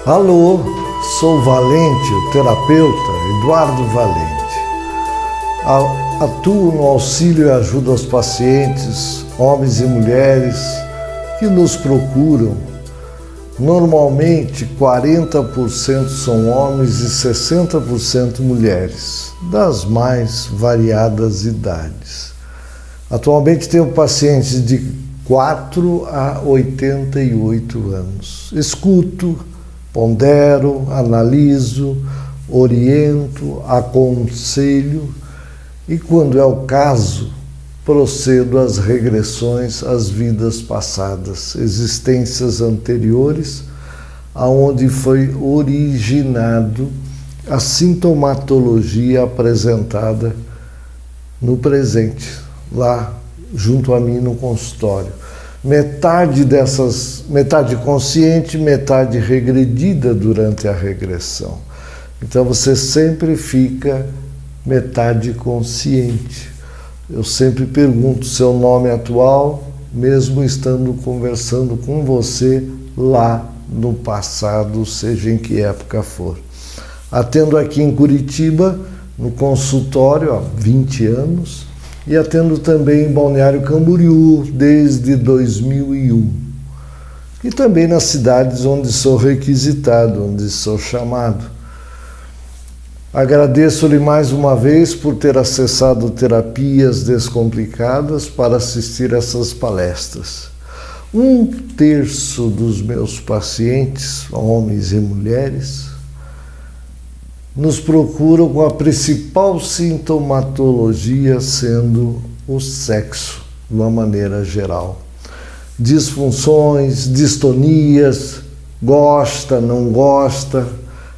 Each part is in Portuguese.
Alô, sou Valente, o terapeuta Eduardo Valente. Atuo no auxílio e ajuda aos pacientes, homens e mulheres que nos procuram. Normalmente 40% são homens e 60% mulheres, das mais variadas idades. Atualmente tenho pacientes de 4 a 88 anos. Escuto, pondero, analiso, oriento, aconselho e, quando é o caso, procedo às regressões às vidas passadas, existências anteriores, aonde foi originado a sintomatologia apresentada no presente, lá junto a mim no consultório. Metade consciente, metade regredida durante a regressão. Então você sempre fica metade consciente. Eu sempre pergunto seu nome atual, mesmo estando conversando com você lá no passado, seja em que época for. Atendo aqui em Curitiba, no consultório, há 20 anos, e atendo também em Balneário Camboriú, desde 2001. E também nas cidades onde sou requisitado, onde sou chamado. Agradeço-lhe mais uma vez por ter acessado Terapias Descomplicadas para assistir essas palestras. 1/3 dos meus pacientes, homens e mulheres, nos procuram com a principal sintomatologia sendo o sexo, de uma maneira geral. Disfunções, distonias, gosta, não gosta,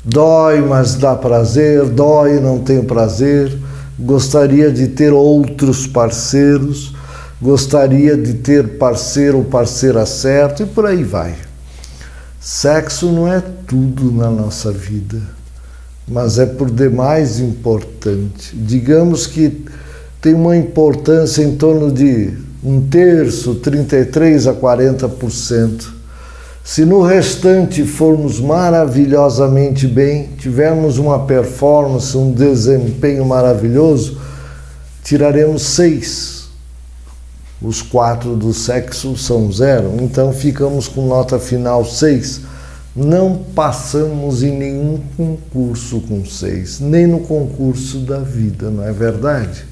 dói, mas dá prazer, dói, não tem prazer, gostaria de ter outros parceiros, gostaria de ter parceiro ou parceira certo e por aí vai. Sexo não é tudo na nossa vida, mas é por demais importante. Digamos que tem uma importância em torno de 1/3, 33% a 40%. Se no restante formos maravilhosamente bem, tivermos uma performance, um desempenho maravilhoso, tiraremos 6. Os 4 do sexo são 0, então ficamos com nota final 6. Não passamos em nenhum concurso com 6, nem no concurso da vida, não é verdade?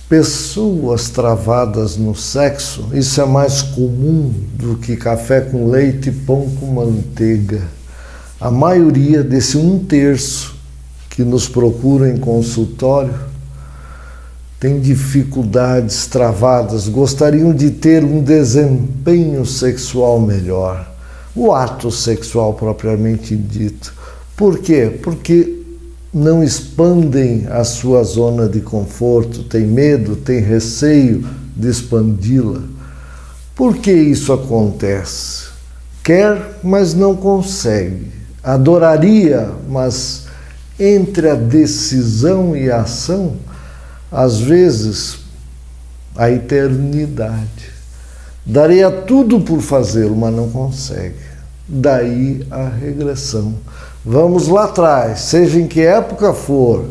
Pessoas travadas no sexo, isso é mais comum do que café com leite e pão com manteiga. A maioria desse 1/3 que nos procuram em consultório tem dificuldades travadas, gostariam de ter um desempenho sexual melhor, o ato sexual propriamente dito. Por quê? Porque não expandem a sua zona de conforto, tem medo, tem receio de expandi-la. Por que isso acontece? Quer, mas não consegue. Adoraria, mas entre a decisão e a ação, às vezes, a eternidade. Daria tudo por fazê-lo, mas não consegue. Daí a regressão. Vamos lá atrás, seja em que época for,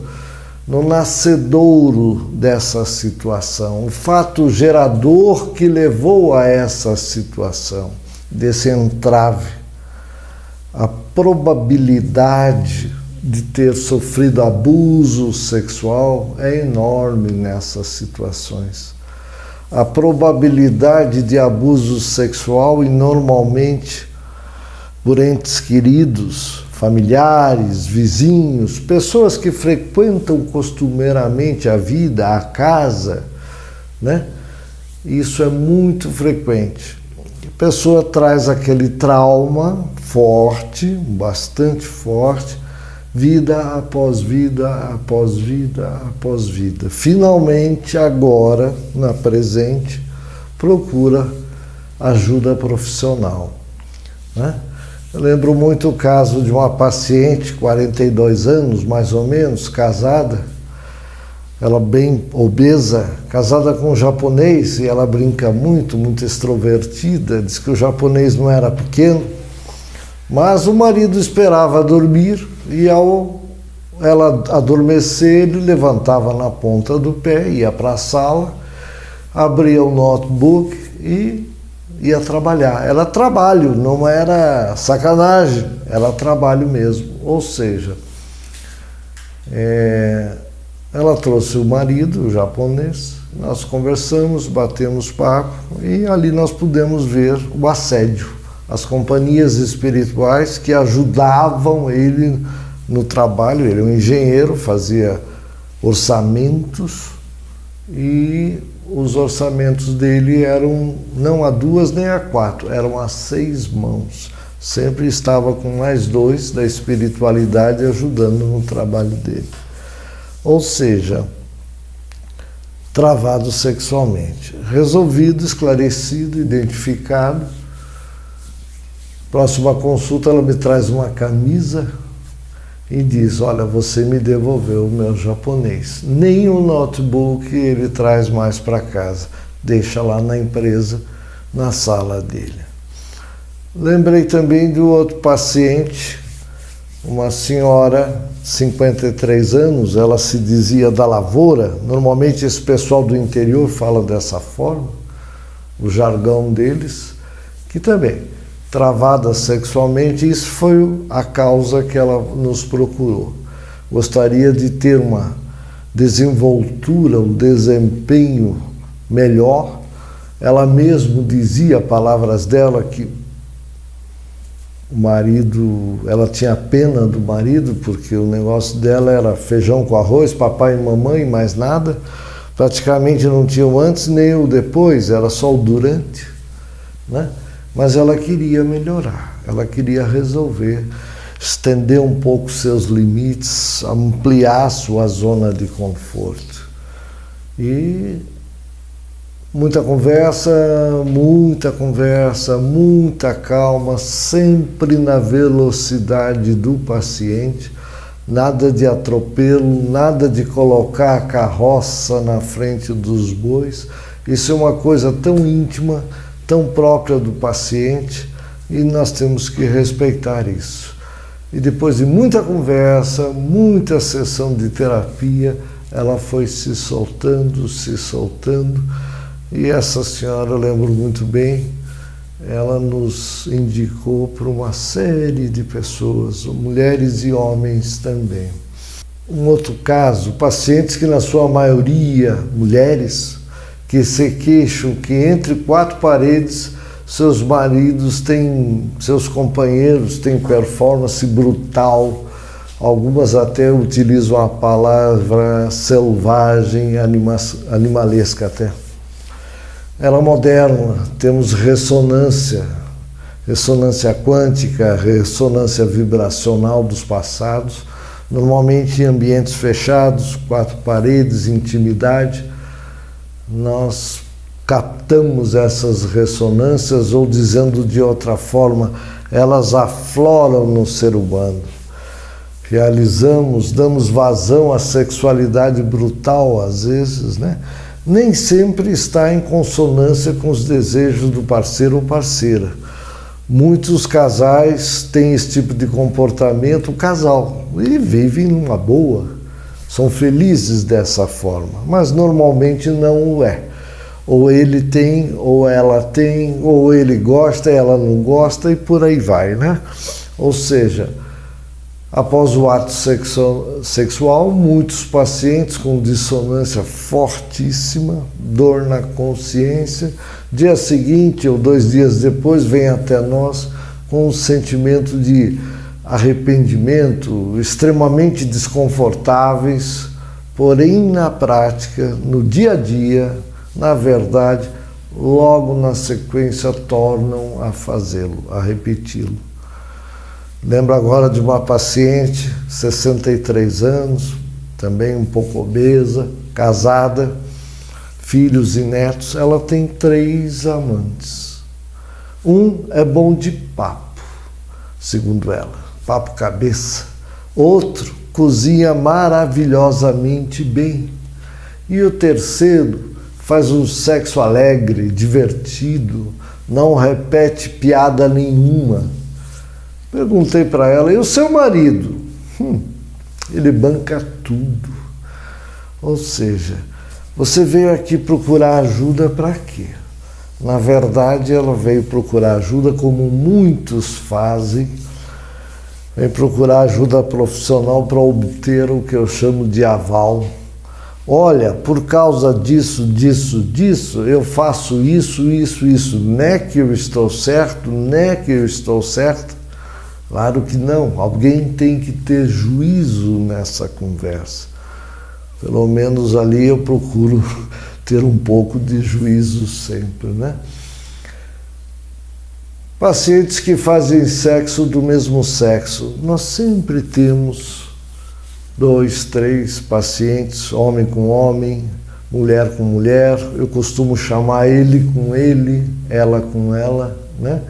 no nascedouro dessa situação, o fato gerador que levou a essa situação, desse entrave, a probabilidade de ter sofrido abuso sexual é enorme nessas situações. A probabilidade de abuso sexual, e normalmente por entes queridos, familiares, vizinhos, pessoas que frequentam costumeiramente a vida, a casa, né? Isso é muito frequente. A pessoa traz aquele trauma forte, bastante forte, vida após vida, após vida, após vida. Finalmente, agora, na presente, procura ajuda profissional, né? Eu lembro muito o caso de uma paciente, 42 anos, mais ou menos, casada, ela bem obesa, casada com um japonês, e ela brinca muito, muito extrovertida, diz que o japonês não era pequeno, Mas o marido esperava dormir e ao ela adormecer, ele levantava na ponta do pé, ia para a sala, abria o notebook e ia trabalhar. Era trabalho, não era sacanagem, era trabalho mesmo. Ou seja, ela trouxe o marido, o japonês, nós conversamos, batemos papo e ali nós pudemos ver o assédio, as companhias espirituais que ajudavam ele no trabalho. Ele é um engenheiro, fazia orçamentos e os orçamentos dele eram não a 2 nem a 4, eram a 6 mãos. Sempre estava com mais 2 da espiritualidade ajudando no trabalho dele. Ou seja, travado sexualmente. Resolvido, esclarecido, identificado. Próxima consulta, ela me traz uma camisa e diz: olha, você me devolveu o meu japonês. Nem o notebook ele traz mais para casa. Deixa lá na empresa, na sala dele. Lembrei também de outro paciente, uma senhora, 53 anos, ela se dizia da lavoura. Normalmente esse pessoal do interior fala dessa forma, o jargão deles, que também, travada sexualmente, isso foi a causa que ela nos procurou. Gostaria de ter uma desenvoltura, um desempenho melhor. Ela mesmo dizia, palavras dela, que o marido, ela tinha pena do marido, porque o negócio dela era feijão com arroz, papai e mamãe, mais nada. Praticamente não tinha o antes nem o depois, era só o durante, né? Mas ela queria melhorar, ela queria resolver, estender um pouco seus limites, ampliar sua zona de conforto. E muita conversa, muita calma, sempre na velocidade do paciente, nada de atropelo, nada de colocar a carroça na frente dos bois. Isso é uma coisa tão íntima, tão própria do paciente, e nós temos que respeitar isso. E depois de muita conversa, muita sessão de terapia, ela foi se soltando, e essa senhora, eu lembro muito bem, ela nos indicou para uma série de pessoas, mulheres e homens também. Um outro caso, pacientes que na sua maioria, mulheres, que se queixam que entre 4 paredes seus maridos têm, seus companheiros têm performance brutal, algumas até utilizam a palavra selvagem, animalesca até. Era moderna, temos ressonância quântica, ressonância vibracional dos passados, normalmente em ambientes fechados, 4 paredes, intimidade. Nós captamos essas ressonâncias, ou dizendo de outra forma, elas afloram no ser humano. Realizamos, damos vazão à sexualidade brutal, às vezes, né? Nem sempre está em consonância com os desejos do parceiro ou parceira. Muitos casais têm esse tipo de comportamento, o casal, e vivem numa boa, são felizes dessa forma, mas normalmente não o é. Ou ele tem, ou ela tem, ou ele gosta, ela não gosta, e por aí vai, né? Ou seja, após o ato sexual, muitos pacientes com dissonância fortíssima, dor na consciência, dia seguinte ou 2 dias depois vêm até nós com um sentimento de arrependimento, extremamente desconfortáveis, porém na prática, no dia a dia, na verdade, logo na sequência tornam a fazê-lo, a repeti-lo. Lembro agora de uma paciente, 63 anos, também um pouco obesa, casada, filhos e netos. Ela tem 3 amantes. Um é bom de papo, segundo ela, papo cabeça. Outro cozinha maravilhosamente bem. E o terceiro faz um sexo alegre, divertido, não repete piada nenhuma. Perguntei para ela, e o seu marido? Ele banca tudo. Ou seja, você veio aqui procurar ajuda para quê? Na verdade, ela veio procurar ajuda como muitos fazem, vem procurar ajuda profissional para obter o que eu chamo de aval. Olha, por causa disso, eu faço isso. Não é que eu estou certo, Claro que não. Alguém tem que ter juízo nessa conversa. Pelo menos ali eu procuro ter um pouco de juízo sempre, né? Pacientes que fazem sexo do mesmo sexo. Nós sempre temos 2, 3 pacientes, homem com homem, mulher com mulher. Eu costumo chamar ele com ele, ela com ela, né?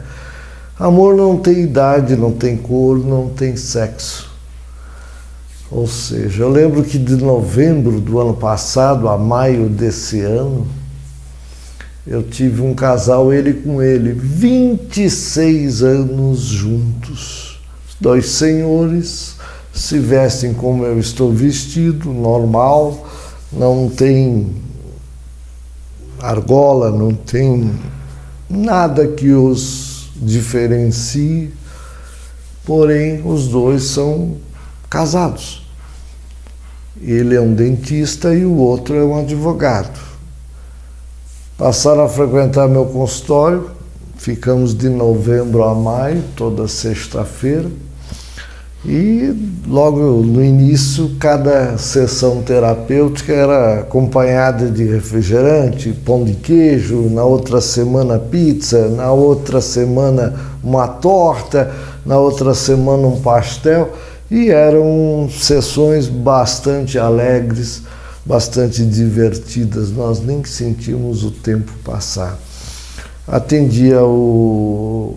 Amor não tem idade, não tem cor, não tem sexo. Ou seja, eu lembro que de novembro do ano passado a maio desse ano, eu tive um casal, ele com ele, 26 anos juntos. Os 2 senhores se vestem como eu estou vestido, normal, não tem argola, não tem nada que os diferencie, porém os 2 são casados. Ele é um dentista e o outro é um advogado. Passaram a frequentar meu consultório, ficamos de novembro a maio, toda sexta-feira, e logo no início, cada sessão terapêutica era acompanhada de refrigerante, pão de queijo, na outra semana pizza, na outra semana uma torta, na outra semana um pastel, e eram sessões bastante alegres, bastante divertidas, nós nem sentimos o tempo passar. Atendia o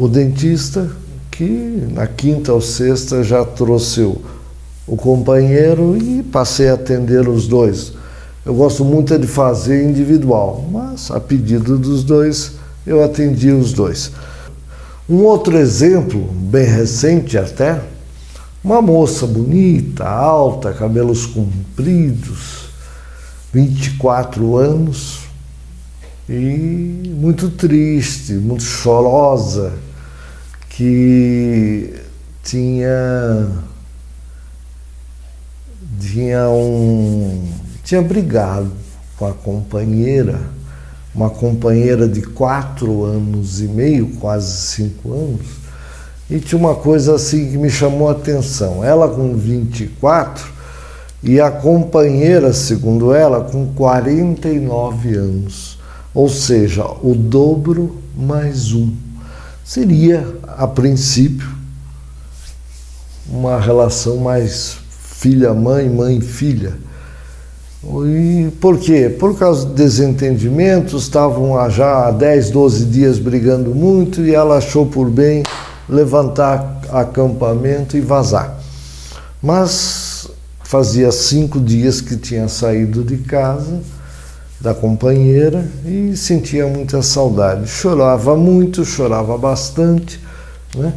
dentista, que na quinta ou sexta já trouxe o companheiro e passei a atender os 2. Eu gosto muito de fazer individual, mas a pedido dos 2, eu atendi os 2. Um outro exemplo, bem recente até, uma moça bonita, alta, cabelos compridos, 24 anos, e muito triste, muito chorosa, que tinha brigado com a companheira, uma companheira de 4 anos e meio, quase 5 anos, e tinha uma coisa assim que me chamou a atenção. Ela com 24 e a companheira, segundo ela, com 49 anos. Ou seja, o dobro mais 1. Seria, a princípio, uma relação mais filha-mãe, mãe-filha. E por quê? Por causa de desentendimentos, estavam já há 10, 12 dias brigando muito e ela achou por bem levantar acampamento e vazar. Mas fazia 5 dias que tinha saído de casa da companheira e sentia muita saudade. Chorava muito, chorava bastante, né?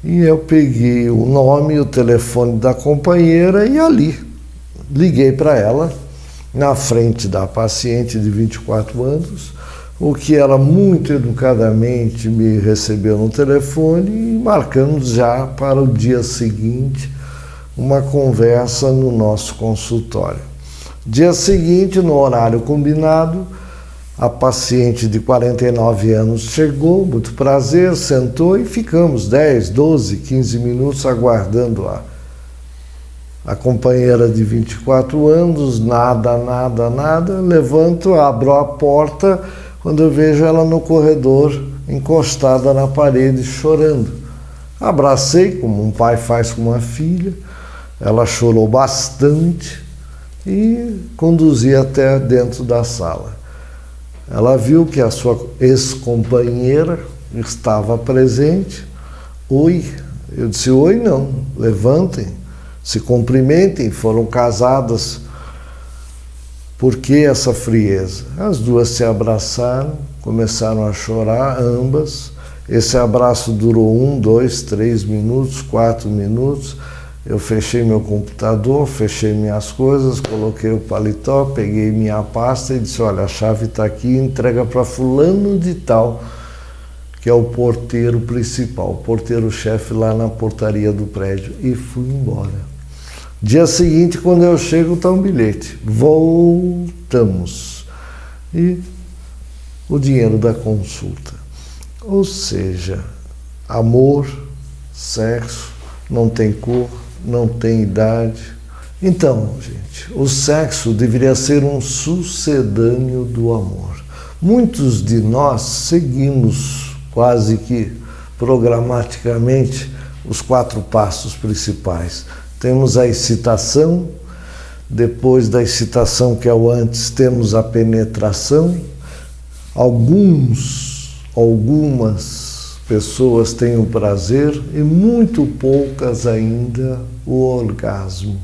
E eu peguei o nome e o telefone da companheira e ali liguei para ela, na frente da paciente de 24 anos, o que ela muito educadamente me recebeu no telefone e marcamos já para o dia seguinte uma conversa no nosso consultório. Dia seguinte, no horário combinado, a paciente de 49 anos chegou, muito prazer, sentou e ficamos 10, 12, 15 minutos aguardando a companheira de 24 anos, nada, levanto, abro a porta, quando eu vejo ela no corredor, encostada na parede, chorando. Abracei, como um pai faz com uma filha, ela chorou bastante e conduzi até dentro da sala. Ela viu que a sua ex-companheira estava presente. Oi. Eu disse, oi não, levantem, se cumprimentem, foram casadas. Por que essa frieza? As duas se abraçaram, começaram a chorar, ambas. Esse abraço durou 1, 2, 3 minutos, 4 minutos. Eu fechei meu computador, fechei minhas coisas, coloquei o paletó, peguei minha pasta e disse, olha, a chave está aqui, entrega para fulano de tal, que é o porteiro principal, o porteiro-chefe lá na portaria do prédio. E fui embora. Dia seguinte, quando eu chego, está um bilhete. Voltamos. E o dinheiro da consulta. Ou seja, amor, sexo, não tem cor, não tem idade. Então, gente, o sexo deveria ser um sucedâneo do amor. Muitos de nós seguimos quase que programaticamente os 4 passos principais. Temos a excitação, depois da excitação, que é o antes, temos a penetração. Algumas pessoas têm o prazer e muito poucas ainda o orgasmo.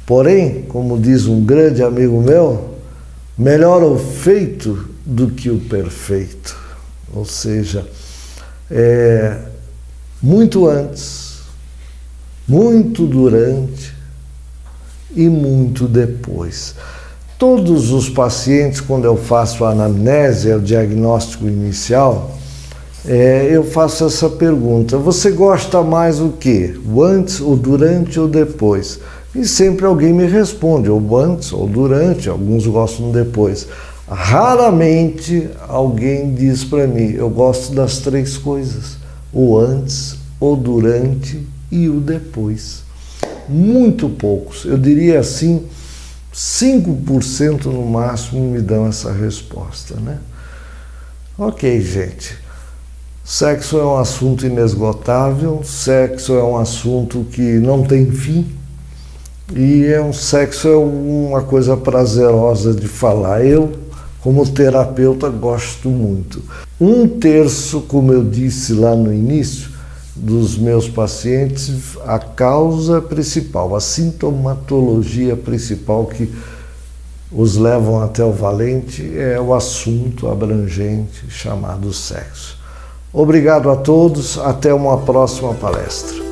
Porém, como diz um grande amigo meu, melhor o feito do que o perfeito. Ou seja, muito antes, muito durante e muito depois. Todos os pacientes, quando eu faço a anamnese, o diagnóstico inicial, eu faço essa pergunta: você gosta mais o quê? O antes, o durante ou depois? E sempre alguém me responde, ou antes ou durante, alguns gostam depois. Raramente alguém diz para mim, eu gosto das 3 coisas, o antes, o durante e o depois. Muito poucos, eu diria assim, 5% no máximo me dão essa resposta, né? Ok, gente. Sexo é um assunto inesgotável, sexo é um assunto que não tem fim e sexo é uma coisa prazerosa de falar. Eu, como terapeuta, gosto muito. 1/3, como eu disse lá no início, dos meus pacientes, a causa principal, a sintomatologia principal que os levam até o valente é o assunto abrangente chamado sexo. Obrigado a todos, até uma próxima palestra.